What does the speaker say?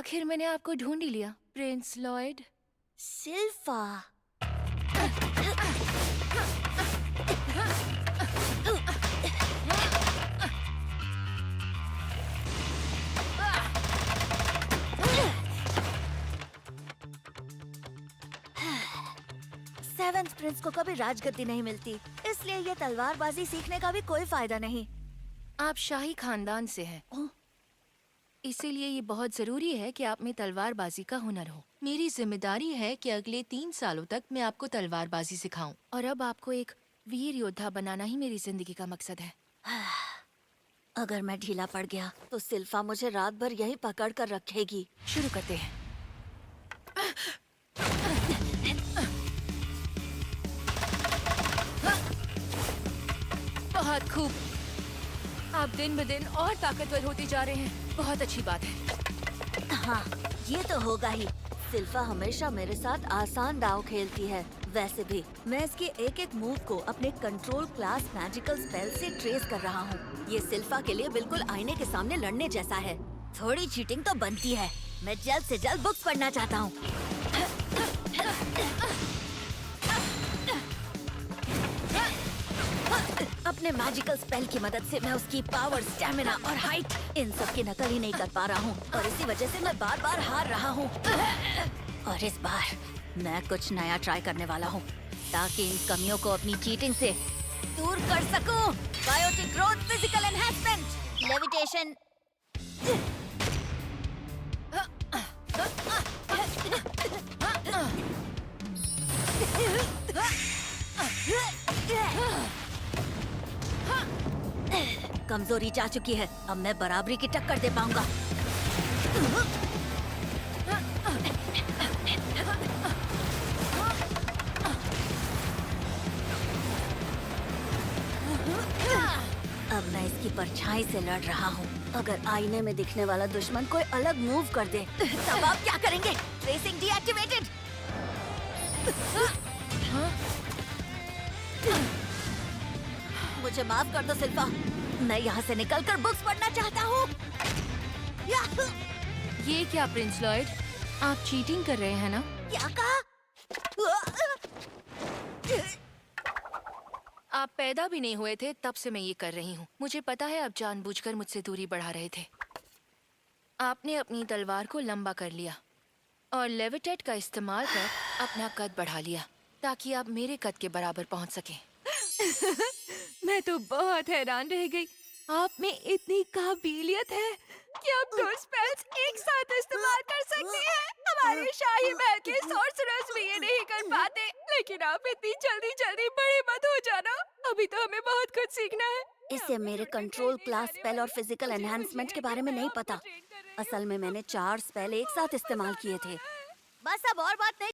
आखिर मैंने आपको ढूंढ ही लिया, प्रिंस लॉयड। सिल्फा। सेवेंथ प्रिंस को कभी राजगद्दी नहीं मिलती, इसलिए ये तलवारबाजी सीखने का भी कोई फायदा नहीं। आप शाही खानदान से हैं, इसीलिए ये बहुत जरूरी है कि आप में तलवारबाजी का हुनर हो। मेरी जिम्मेदारी है कि अगले 3 सालों तक मैं आपको तलवारबाजी सिखाऊं, और अब आपको एक वीर योद्धा बनाना ही मेरी जिंदगी का मकसद है। अगर मैं ढीला पड़ गया तो सिल्फा मुझे रात भर यही पकड़ कर रखेगी। शुरू करते हैं। बहुत खूब। आप दिन ब दिन और ताकतवर होते जा रहे हैं। बहुत अच्छी बात है। हाँ, ये तो होगा ही। सिल्फा हमेशा मेरे साथ आसान दाव खेलती है। वैसे भी मैं इसके एक एक मूव को अपने कंट्रोल क्लास मैजिकल स्पेल से ट्रेस कर रहा हूँ। ये सिल्फा के लिए बिल्कुल आईने के सामने लड़ने जैसा है। थोड़ी चीटिंग तो बनती है। मैं जल्द से जल्द बुक्स पढ़ना चाहता हूँ। अपने मैजिकल स्पेल की मदद से मैं उसकी पावर, स्टैमिना और हाइट इन सब की नकल ही नहीं कर पा रहा हूँ, और इसी वजह से मैं बार बार हार रहा हूँ। और इस बार मैं कुछ नया ट्राई करने वाला हूँ ताकि इन कमियों को अपनी चीटिंग से दूर कर सकूं। Biotic growth, physical enhancement, levitation. कमजोरी जा चुकी है, अब मैं बराबरी की टक्कर दे पाऊंगा। अब मैं इसकी परछाई से लड़ रहा हूँ। अगर आईने में दिखने वाला दुश्मन कोई अलग मूव कर दे तब आप क्या करेंगे? Tracing deactivated. मुझे माफ कर दो सिल्फा, मैं यहाँ से निकलकर बुक्स पढ़ना चाहता हूँ। ये क्या प्रिंस लॉयड, आप चीटिंग कर रहे हैं ना? क्या कहा? आप पैदा भी नहीं हुए थे तब से मैं ये कर रही हूँ। मुझे पता है आप जानबूझकर मुझसे दूरी बढ़ा रहे थे। आपने अपनी तलवार को लंबा कर लिया और लेविटेट का इस्तेमाल कर अपना कद बढ़ा लिया ताकि आप मेरे कद के बराबर पहुँच सकें। मैं तो बहुत हैरान रह गई। आप में इतनी काबिलियत है कि आप 2 स्पेल्स एक साथ इस्तेमाल कर सकती हैं। हमारे शाही महल के सॉर्सरर्स भी ये नहीं कर पाते। लेकिन आप इतनी जल्दी बड़े मत हो जाना, अभी तो हमें बहुत कुछ सीखना है। इसे मेरे कंट्रोल क्लास स्पेल और फिजिकल एनहांसमेंट के बारे में नहीं पता। असल में मैंने 4 स्पेल एक साथ इस्तेमाल किए थे। बस अब और बात नहीं।